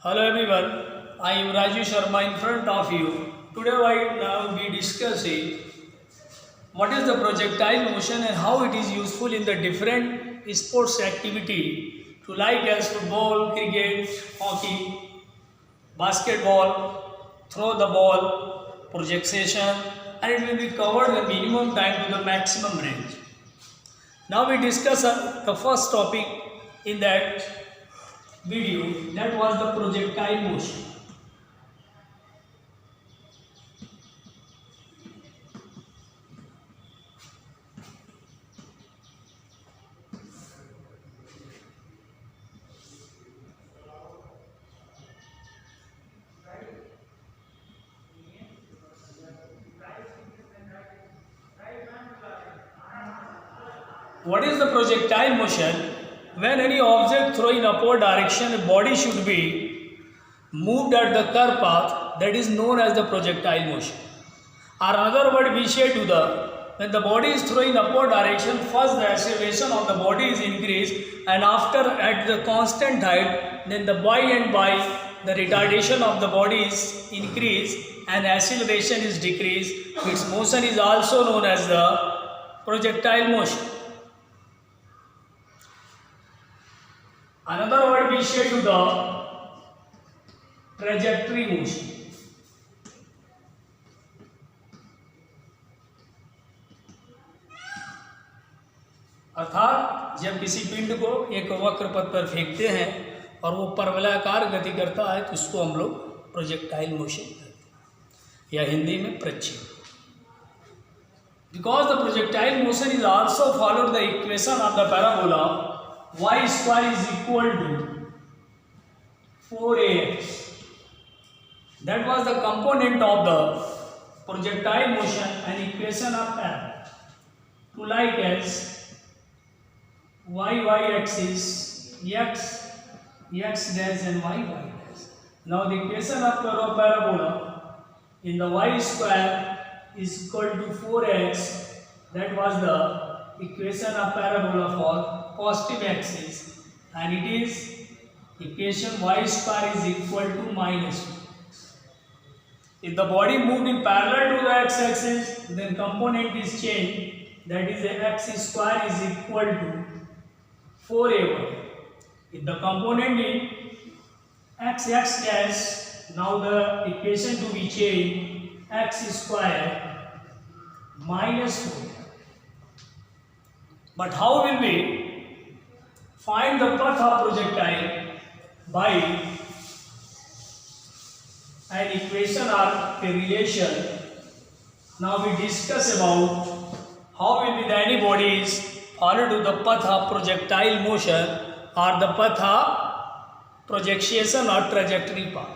Hello everyone, I am Raju Sharma in front of you. Today I now be discussing what is the projectile motion and how it is useful in the different sports activity to like as football, cricket, hockey, basketball, throw the ball, projection, and it will be covered the minimum time to the maximum range. Now we discuss the first topic in that video, that was the projectile motion. What is the projectile motion? When any object thrown in upward direction, a body should be moved at the curve path, that is known as the projectile motion. Or another word we say to when the body is thrown in upward direction, first the acceleration of the body is increased, and after at the constant height, then the by and by the retardation of the body is increased and acceleration is decreased. Its motion is also known as the projectile motion. Another word we say to the trajectory motion. अर्थात जब किसी पिंड को एक वक्र पथ पर फेंकते हैं और वो परवलयाकार गति करता है तो उसको हम लोग प्रोजेक्टाइल मोशन कहते हैं, या हिंदी में प्रक्षेपण. Because the projectile motion is also followed the equation of the parabola y square is equal to 4ax. That was the component of the projectile motion and equation of parabola. To like as y axis x dash and y dash. Now the equation of parabola in the y square is equal to 4x. That was the equation of parabola for positive axis, and it is equation y square is equal to minus 2. If the body moved in parallel to the x-axis, then component is changed. That is, the x square is equal to 4a1. If the component in x dash, now the equation to be changed, x square minus 4. But how will we find the path of projectile? By an equation or a relation. Now we discuss about how will be the any bodies follow to the path of projectile motion or the path of projection or trajectory path.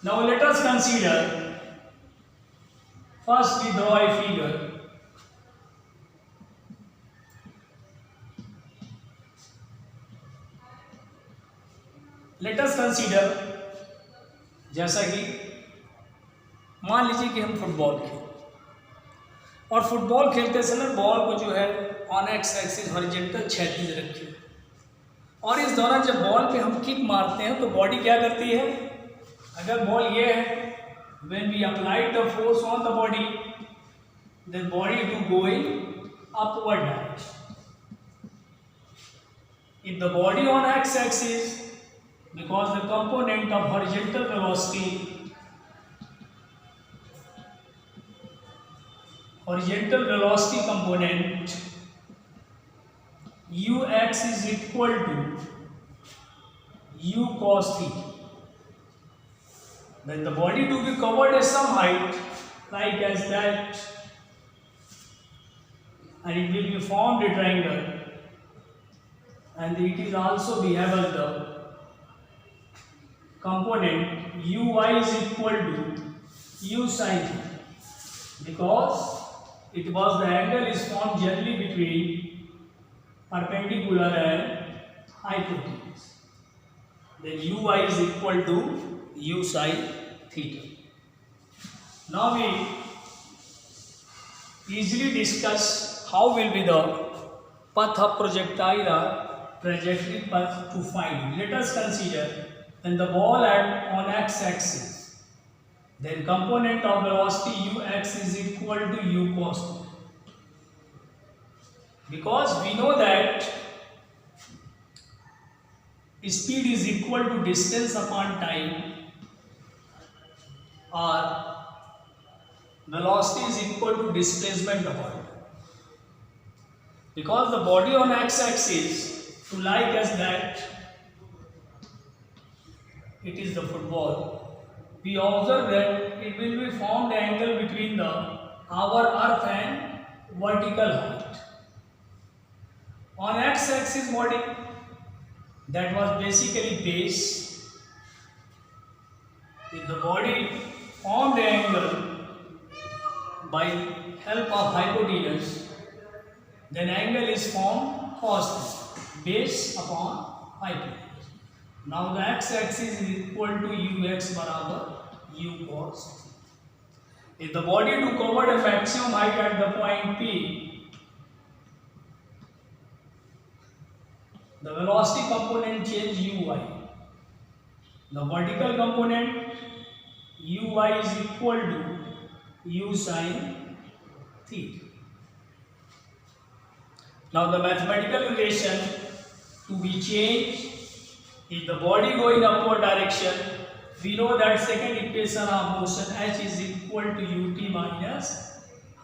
Now let us consider, first we draw a figure. Let us consider, जैसा कि मान लीजिए कि हम football खेल और football खेलते समय बॉल को जो है ऑन एक्स एक्सिस हॉरिजॉन्टल क्षैतिज रखिए, और इस दौरान जब बॉल पे हम किक मारते हैं तो बॉडी क्या करती है? अगर बॉल ये है, when we applied the force on the body, the body to going upward direction. If the body on x axis, because the component of horizontal velocity component ux is equal to u cos theta. Then the body to be covered at some height like as that, and it will be formed a triangle, and it is also behavable the component uy is equal to u sin theta, because it was the angle is formed generally between perpendicular and hypotenuse. Then uy is equal to u sin theta. Now we easily discuss how will be the path of projectile or trajectory path to find. Let us consider and the ball on x-axis, then component of velocity ux is equal to u cos theta. Because we know that speed is equal to distance upon time, or velocity is equal to displacement upon time. Because the body on x-axis, to like as that it is the football, we observe that it will be formed angle between our earth and vertical height. On x-axis body, that was basically base. If the body formed angle by help of hypotenuse, then angle is formed cos theta, base upon hypotenuse. Now the x-axis is equal to ux barabar u cos theta. If the body to cover a maximum height at the point P, the velocity component change uy. The vertical component uy is equal to u sin theta. Now the mathematical relation to be changed, if the body go in upward direction, we know that second equation of motion h is equal to ut minus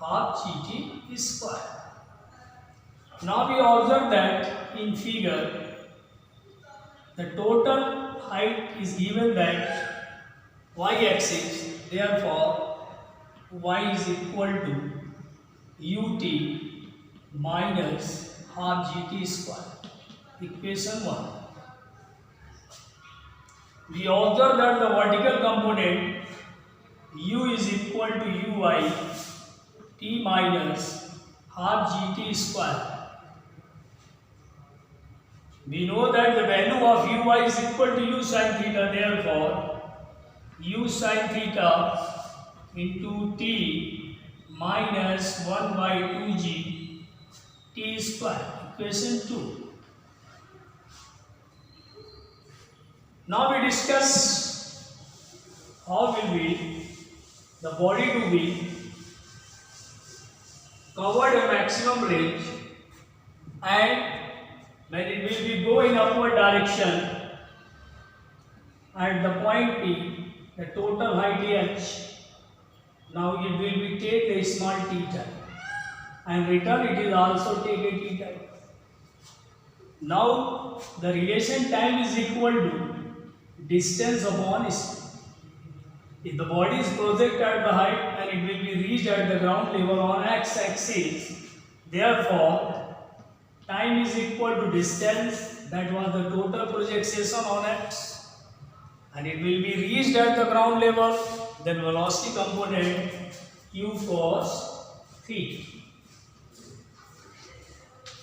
half gt square. Now we observe that in figure, the total height is given that y-axis, therefore y is equal to ut minus half gt square. Equation 1. We observe that the vertical component u is equal to uy t minus half gt square. We know that the value of uy is equal to u sin theta, therefore u sin theta into t minus 1 by 2g t square. Equation 2. Now we discuss how will be the body to be covered a maximum range, and when it will be go in upward direction at the point P, the total height h. Now it will be take a small t time, and return it is also take a t time. Now the relation time is equal to distance upon speed. If the body is projected at the height and it will be reached at the ground level on x-axis, therefore time is equal to distance, that was the total projection on x, and it will be reached at the ground level, then velocity component u cos theta.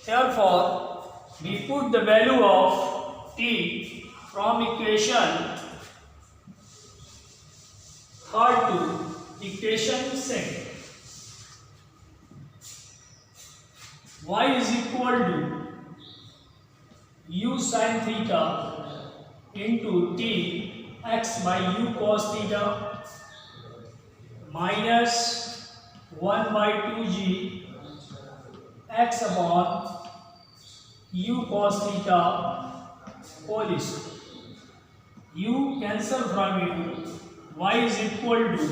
Therefore we put the value of t from equation 3rd to equation 2nd. Y is equal to u sin theta into t x by u cos theta minus 1 by 2g x upon u cos theta whole square. U cancel from u, y is equal to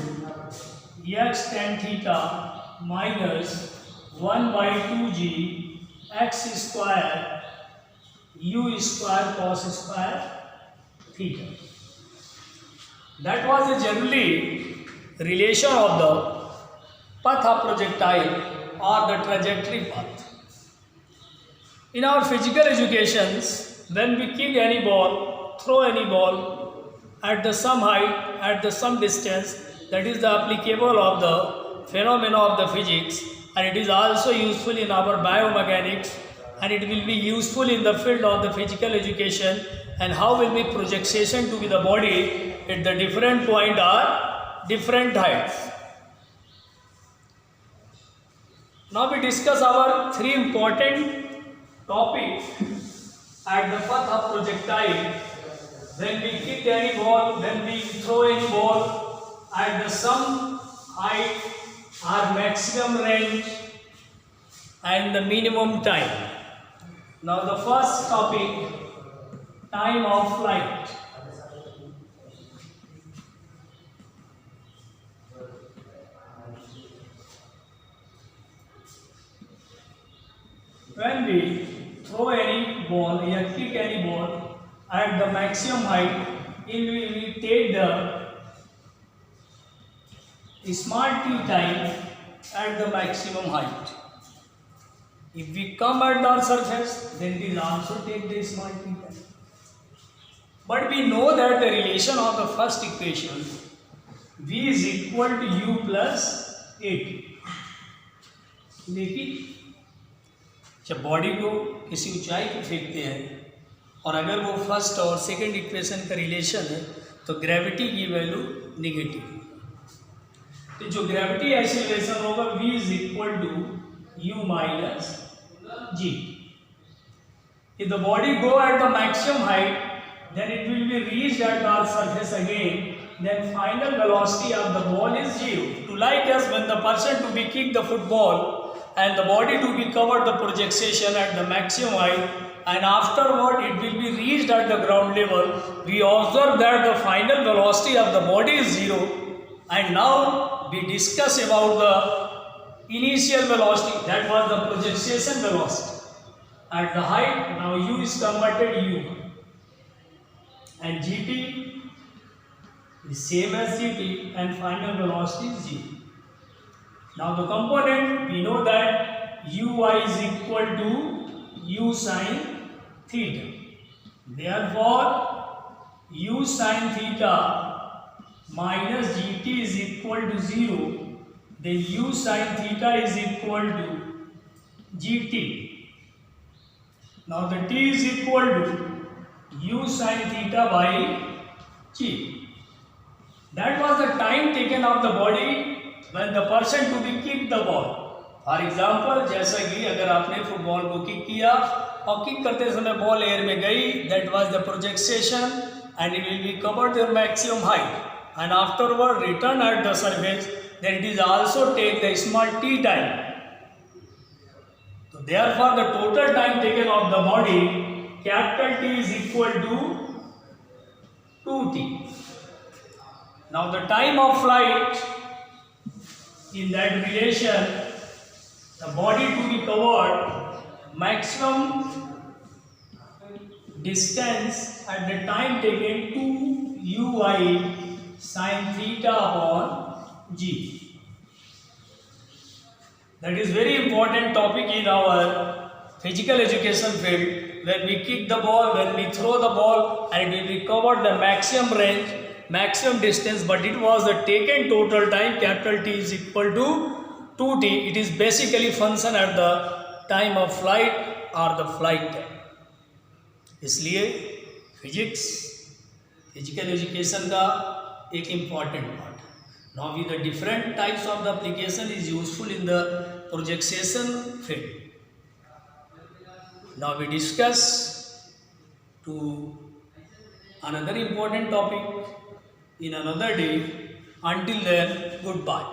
x tan theta minus 1 by 2g x square u square cos square theta. That was a generally relation of the path of projectile or the trajectory path. In our physical educations, when we kick any ball, throw any ball at the some height, at the some distance, that is the applicable of the phenomena of the physics, and it is also useful in our biomechanics, and it will be useful in the field of the physical education, and how will be projection to be the body at the different point or different heights. Now we discuss our three important topics at the path of projectile when we kick any ball, when we throw any ball at the some height or maximum range and the minimum time. Now the first topic, time of flight. When we throw any ball or kick any ball at the maximum height, we take the small t time at the maximum height. If we come at the surface, then it is also take the small t time. But we know that the relation of the first equation, v is equal to u plus at. देखिए जब body को किसी ऊंचाई पे फेंकते हैं और अगर वो फर्स्ट और सेकंड इक्वेशन का रिलेशन है तो ग्रेविटी की वैल्यू निगेटिव। तो जो ग्रेविटी एक्सीलरेशन होगा v is equal to u minus g। If the body go at the maximum height, then it will be reached at our surface again. Then final velocity of the ball is 0. To like as when the person to be kick the football and the body to be covered the projection at the maximum height, and afterward it will be reached at the ground level. We observe that the final velocity of the body is 0, and now we discuss about the initial velocity, that was the projection velocity at the height. Now u is converted u, and gt is same as gt, and final velocity is 0. Now the component, we know that uy is equal to u sin theta. Therefore, u sin theta minus gt is equal to 0. Then u sin theta is equal to gt. Now the t is equal to u sin theta by g. That was the time taken of the body when the person to be kick the ball. For example, जैसा कि अगर आपने football को kick किया और kick करते समय ball air में गई, that was the projection and it will be covered the maximum height, and afterward return at the surface, then it is also take the small t time. So therefore the total time taken of the body, capital T is equal to 2t. Now the time of flight, in that relation, the body to be covered maximum distance at the time taken 2 ui sin theta upon g. That is very important topic in our physical education field. When we kick the ball, when we throw the ball, and it will be covered the maximum range, maximum distance, but it was the taken total time, capital T is equal to 2t. It is basically function at the time of flight or the flight time. इसलिए physics physical education का एक important part है. Now with the different types of the application is useful in the projection field. Now we discuss to another important topic in another day. Until then, goodbye.